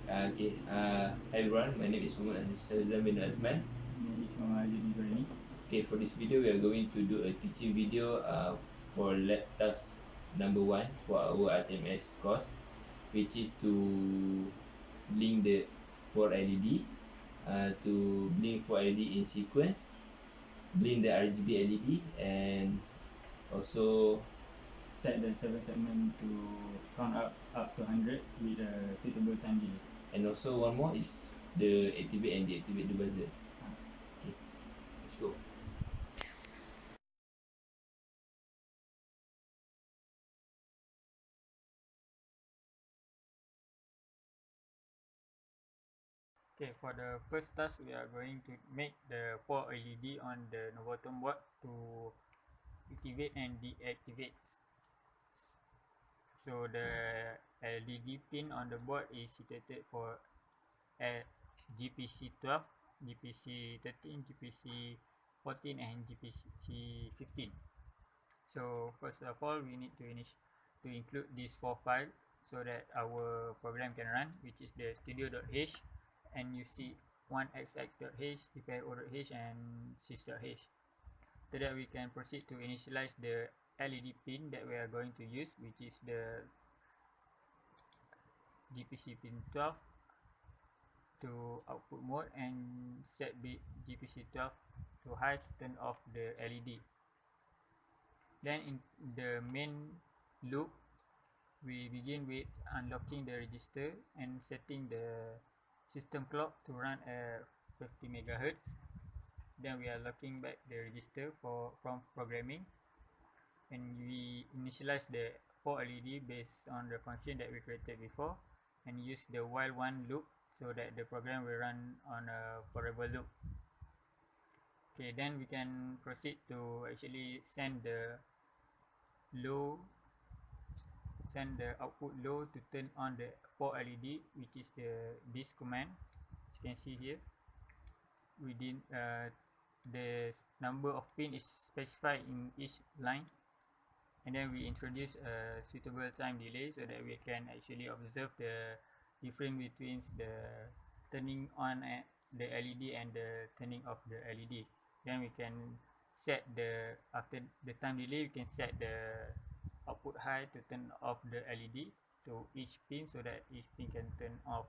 Hi everyone, my name is Muhammad Shazam bin Azman. Okay, for this video we are going to do a teaching video for lab task number 1 for our RTMS course, which is to blink the 4 LED, to blink 4 LED in sequence, blink the RGB LED, and also set the 7 segment to count up to 100 with a suitable time delay. and also one more is the activate and deactivate the buzzer. Okay, let's go. Okay, for the first task, we are going to make the 4 LED on the Nuvoton board to activate and deactivate. So the LED pin on the board is situated for GPC 12, GPC 13, GPC 14, and GPC 15. So first of all, we need to include these 4 files so that our program can run, which is the studio.h and you see 1xx.h, prepare.h, and sys.h. After that, we can proceed to initialize the LED pin that we are going to use, which is the GPC pin 12 to output mode, and set bit GPC 12 to high to turn off the LED. Then in the main loop, we begin with unlocking the register and setting the system clock to run at 50 MHz. Then we are locking back the register from programming, and we initialize the 4 LED based on the function that we created before, and use the while one loop so that the program will run on a forever loop. Okay, then we can proceed to actually send the output low to turn on the 4 LED, which is this command. As you can see here, within the number of pin is specified in each line, and then we introduce a suitable time delay so that we can actually observe the difference between the turning on the LED and the turning off the LED. Then we can set after the time delay, we can set the output high to turn off the LED to each pin so that each pin can turn off.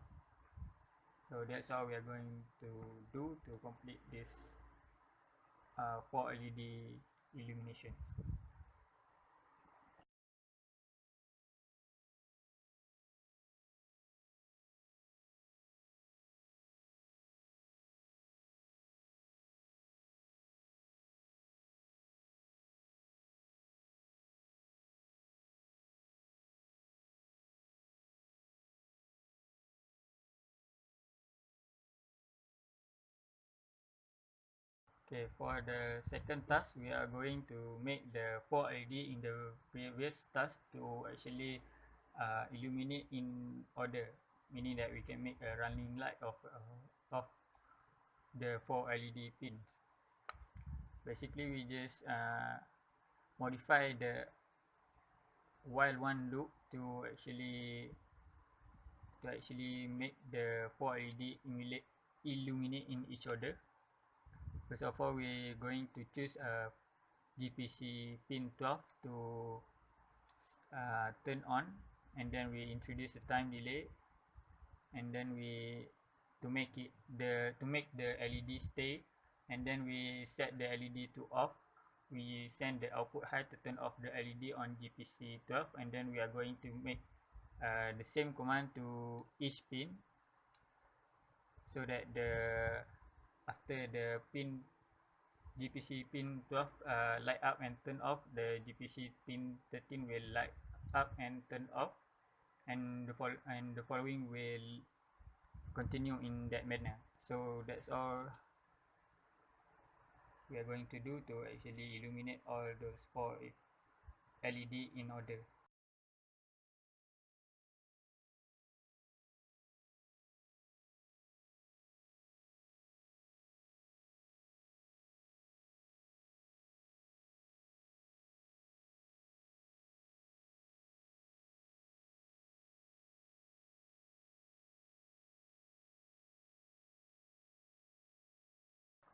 So that's how we are going to do to complete this 4 LED illuminations. Okay, for the second task, we are going to make the 4 LED in the previous task to actually illuminate in order, meaning that we can make a running light of the 4 LED pins. Basically, we just modify the while one loop to actually make the 4 LED illuminate in each order. First of all, we're going to choose a GPC pin 12 to turn on, and then we introduce a time delay, and then we to make the LED stay, and then we set the LED to off. We send the output high to turn off the LED on GPC 12, and then we are going to make the same command to each pin so that after the GPC pin 12 light up and turn off, the GPC pin 13 will light up and turn off, and the following will continue in that manner. So that's all we are going to do to actually illuminate all those 4 LED in order.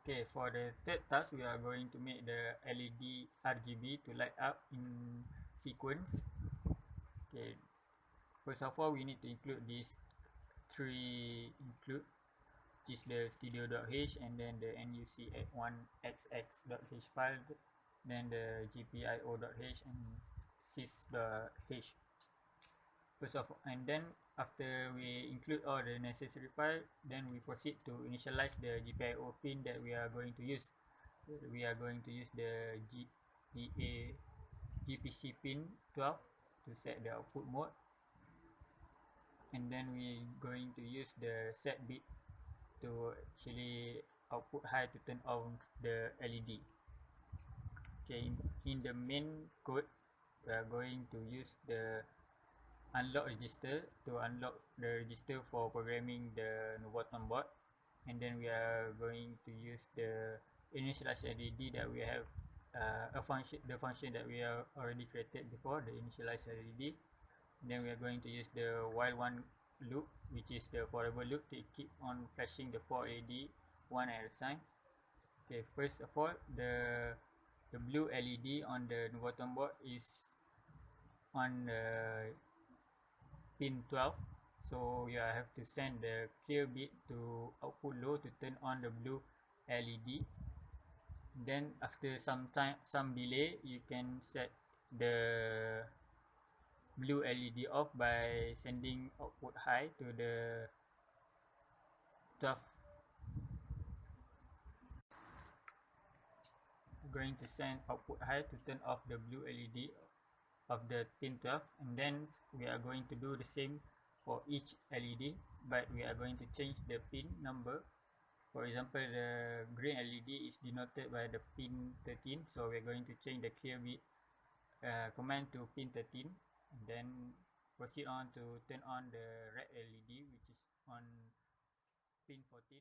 Okay, for the third task, we are going to make the LED RGB to light up in sequence. Okay, first of all, we need to include these three include, which is the studio.h and then the nuc1xx.h file, then the gpio.h and sys.h. First of all, and then after we include all the necessary file, then we proceed to initialize the GPIO pin that we are going to use. We are going to use the GPC pin 12 to set the output mode, and then we going to use the set bit to actually output high to turn on the LED. Okay, in the main code, we are going to use the unlock register to unlock the register for programming the Nuvoton board, and then we are going to use the initialize LED that we have the function that we have already created before, the initialize LED. And then we are going to use the while one loop, which is the forever loop, to keep on flashing the 4 LED one at a time. Okay, first of all, the blue LED on the Nuvoton board is on the pin 12, so you have to send the clear bit to output low to turn on the blue LED. Then after some delay, you can set the blue LED off by sending output high to the 12. Going to send output high to turn off the blue LED of the pin 12, and then we are going to do the same for each LED, but we are going to change the pin number. For example, the green LED is denoted by the pin 13, so we're going to change the clear bit command to pin 13, and then proceed on to turn on the red LED, which is on pin 14.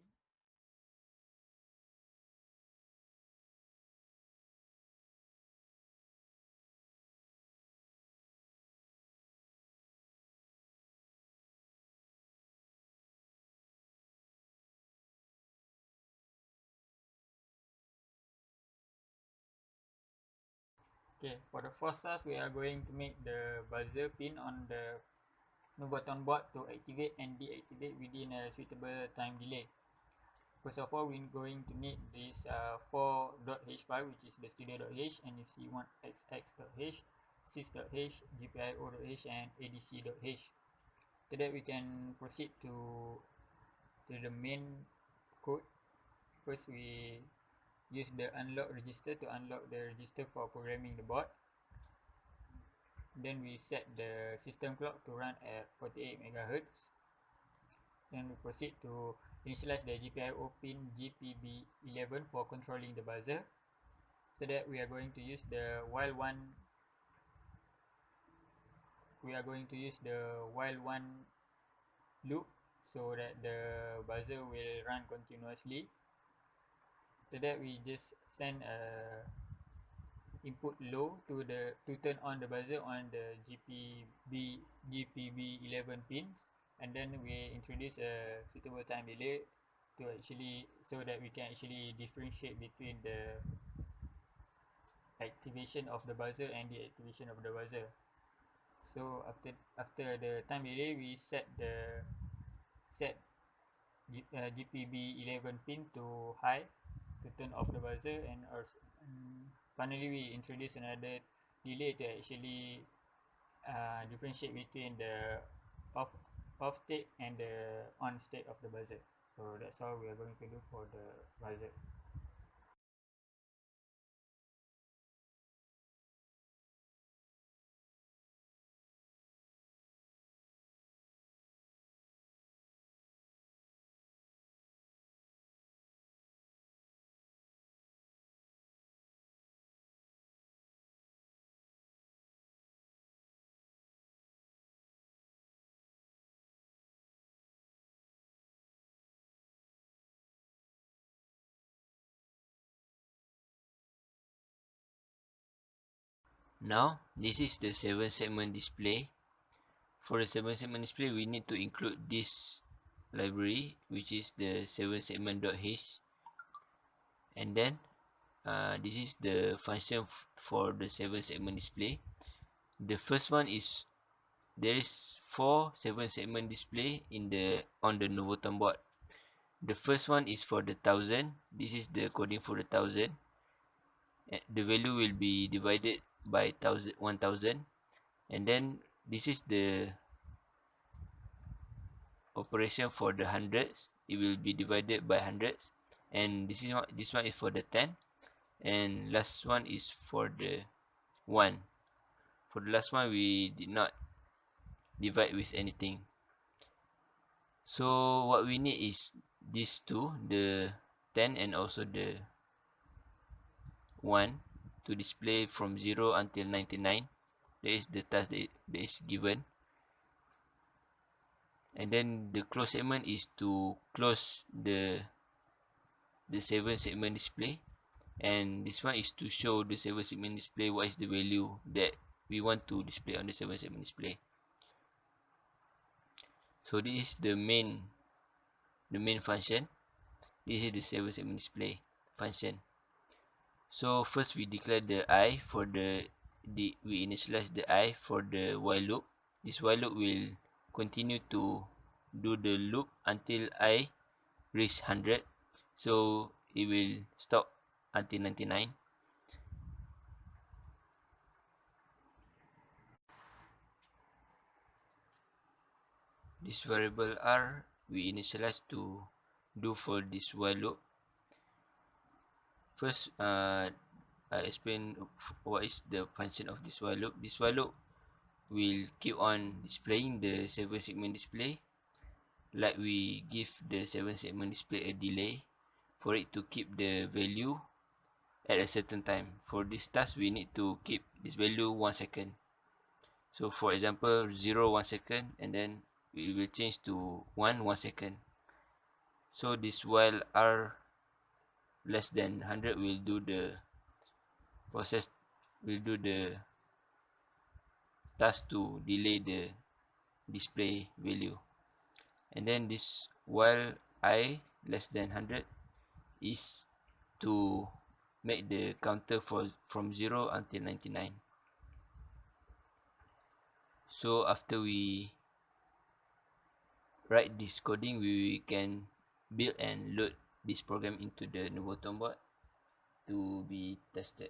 Okay, for the first task, we are going to make the buzzer pin on the Nuvoton board to activate and deactivate within a suitable time delay. First of all, we're going to need this 4.h file, which is the studio.h, nuc1xx.h, sys.h, gpio.h, and adc.h. After that, we can proceed to the main code. First, we use the unlock register to unlock the register for programming the board. Then we set the system clock to run at 48 MHz. Then we proceed to initialize the GPIO pin GPB11 for controlling the buzzer. After that, we are going to use the while one loop so that the buzzer will run continuously. After that, we just send a input low to turn on the buzzer on the GPB11 pins, and then we introduce a suitable time delay to actually so that we can actually differentiate between the activation of the buzzer and the activation of the buzzer. So after the time delay, we set GPB11 pin to high to turn off the buzzer, and finally we introduce another delay to actually differentiate between the off state and the on state of the buzzer. So that's all we are going to do for the buzzer. Now, this is the 7 segment display. For the 7 segment display, we need to include this library, which is the 7 segment.h. And then this is the function for the 7-segment display. The first one is there is 4 7-segment display on the Nuvoton board. The first one is for the 1000. This is the coding for the 1000. The value will be divided by 1000, and then this is the operation for the hundreds. It will be divided by hundreds, and this one is for the 10, and last one is for the 1. For the last one, we did not divide with anything. So what we need is these two, the 10 and also the 1, to display from 0 until 99. That is the task that is given. And then the close segment is to close the 7-segment display, and this one is to show the 7-segment display what is the value that we want to display on the 7-segment display. So this is the main function. This is the 7-segment display function. So first we declare the I for we initialize the I for the while loop. This while loop will continue to do the loop until I reach 100. So it will stop until 99. This variable R we initialize to do for this while loop. First, I explain what is the function of this while loop. This while loop will keep on displaying the 7-segment display, like we give the 7-segment display a delay for it to keep the value at a certain time. For this task, we need to keep this value 1 second. So for example, 0 1 second, and then we will change to 1 second. So this while R less than 100 will do the process, will do the task to delay the display value. And then this while I less than 100 is to make the counter from 0 until 99. So after we write this coding, we can build and load this program into the Nuvoton board to be tested.